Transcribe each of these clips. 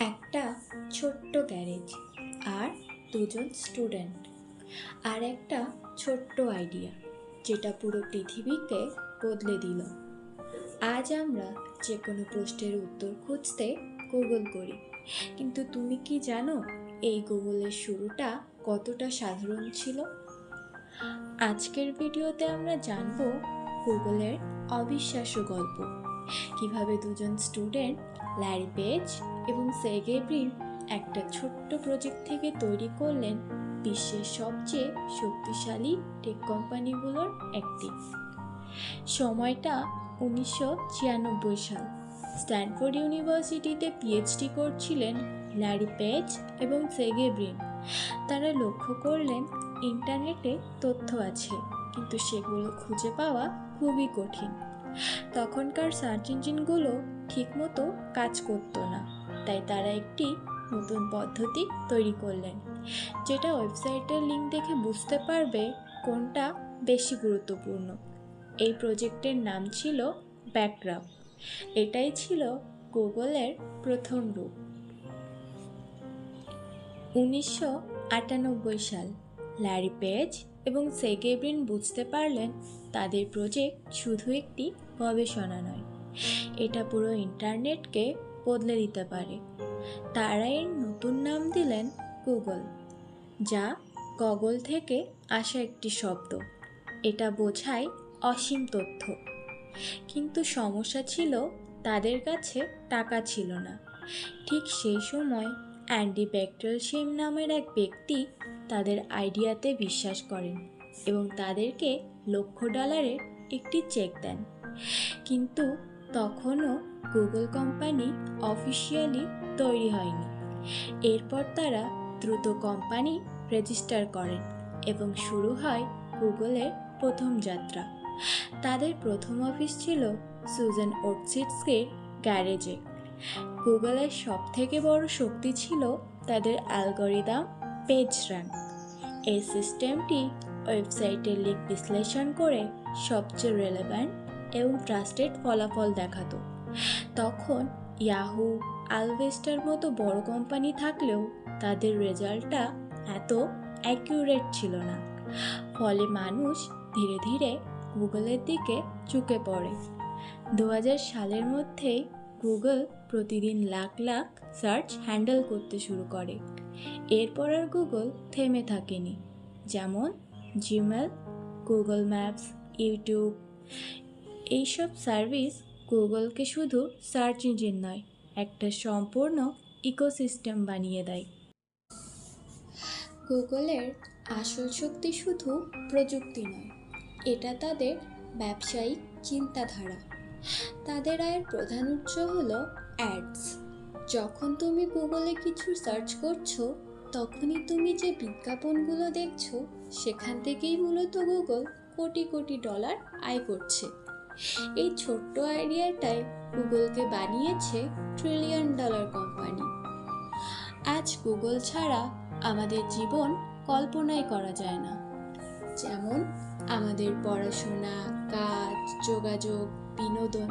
একটা ছোট্ট গ্যারেজ আর দুজন স্টুডেন্ট আর একটা ছোট্ট আইডিয়া যেটা পুরো পৃথিবীকে বদলে দিল। আজ আমরা যে কোনো প্রশ্নের উত্তর খুঁজতে গুগল করি, কিন্তু তুমি কি জানো এই গুগলের শুরুটা কতটা সাধারণ ছিল? আজকের ভিডিওতে আমরা জানব গুগলের অবিশ্বাস্য গল্প, কিভাবে দুজন স্টুডেন্ট ল্যারি পেজ এবং সের্গেই ব্রিন একটা ছোট্ট প্রজেক্ট থেকে তৈরি করলেন বিশ্বের সবচেয়ে শক্তিশালী টেক কোম্পানিগুলোর একটি। সময়টা 1996 সাল। স্ট্যানফোর্ড ইউনিভার্সিটিতে পিএইচডি করছিলেন ল্যারি পেজ এবং সের্গেই ব্রিন। তারা লক্ষ্য করলেন ইন্টারনেটে তথ্য আছে, কিন্তু সেগুলো খুঁজে পাওয়া খুবই কঠিন। তখনকার সার্চ ইঞ্জিনগুলো ঠিকমতো কাজ করতো না, তাই তারা একটি নতুন পদ্ধতি তৈরি করলেন, যেটা ওয়েবসাইটের লিঙ্ক দেখে বুঝতে পারবে কোনটা বেশি গুরুত্বপূর্ণ। এই প্রজেক্টের নাম ছিল ব্যাকগ্রাফ। এটাই ছিল গুগলের প্রথম রূপ। 1998 সাল ল্যারি পেজ এবং সের্গেই ব্রিন বুঝতে পারলেন তাদের প্রজেক্ট শুধু একটি গবেষণা নয়, এটা পুরো ইন্টারনেটকে বদলে দিতে পারে। তারা এর নতুন নাম দিলেন গুগল, যা গগল থেকে আসা একটি শব্দ। এটা বোঝায় অসীম তথ্য। কিন্তু সমস্যা ছিল তাদের কাছে টাকা ছিল না। ঠিক সেই সময় অ্যান্ডি বেকটেলশেম নামের এক ব্যক্তি তাদের আইডিয়াতে বিশ্বাস করেন এবং তাদেরকে $1,00,000 একটি চেক দেন। কিন্তু তখনও গুগল কোম্পানি অফিসিয়ালি তৈরি হয়নি। এরপর তারা দ্রুত কোম্পানি রেজিস্টার করেন এবং শুরু হয় গুগলের প্রথম যাত্রা। তাদের প্রথম অফিস ছিল সুজান ওটসিটস্কির গ্যারেজে। গুগলের সবথেকে বড় শক্তি ছিল তাদের অ্যালগরিদম পেজ র্যাঙ্ক। এই সিস্টেমটি ওয়েবসাইটের লিঙ্ক বিশ্লেষণ করে সবচেয়ে রেলেভেন্ট এবং ট্রাস্টেড ফলাফল দেখাতো। তখন ইয়াহু, আলভেস্টার মতো বড় কোম্পানি থাকলেও তাদের রেজাল্টটা এত অ্যাকিউরেট ছিল না। ফলে মানুষ ধীরে ধীরে গুগলের দিকে ঝুঁকে পড়ে। 2000 সালের মধ্যেই গুগল প্রতিদিন লাখ লাখ সার্চ হ্যান্ডেল করতে শুরু করে। এরপর আর গুগল থেমে থাকেনি। যেমন জিমেল, গুগল ম্যাপস, ইউটিউব, এইসব সার্ভিস গুগলকে শুধু সার্চ ইঞ্জিন নয়, একটা সম্পূর্ণ ইকোসিস্টেম বানিয়ে দেয়। গুগলের আসল শক্তি শুধু প্রযুক্তি নয়, এটা তাদের ব্যবসায়িক চিন্তাধারা। তাদের আয়ের প্রধান উৎস হলো অ্যাডস। যখন তুমি গুগলে কিছু সার্চ করছো, তখনই তুমি যে বিজ্ঞাপনগুলো দেখছো, সেখান থেকেই মূলত গুগল কোটি কোটি ডলার আয় করছে। এই ছোট্ট আইডিয়াটাই গুগলকে বানিয়েছে $1 ট্রিলিয়ন কোম্পানি। আজ গুগল ছাড়া আমাদের জীবন কল্পনাই করা যায় না। যেমন আমাদের পড়াশোনা, কাজ, যোগাযোগ, বিনোদন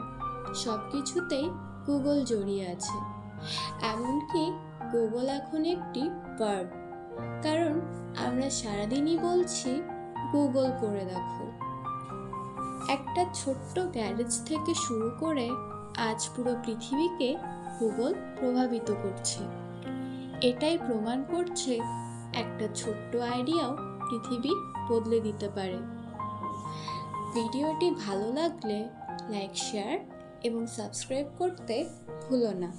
সব কিছুতেই গুগল জড়িয়ে আছে। এমনকি গুগল এখন একটি ভার্ব, কারণ আমরা সারাদিনই বলছি গুগল করে দেখো। একটা ছোট্ট গ্যারেজ থেকে শুরু করে আজ পুরো পৃথিবীকে গুগল প্রভাবিত করছে। এটাই প্রমাণ করছে একটা ছোট্ট আইডিয়াও পৃথিবী বদলে দিতে পারে। ভিডিওটি ভালো লাগলে লাইক, শেয়ার এবং সাবস্ক্রাইব করতে ভুলো না।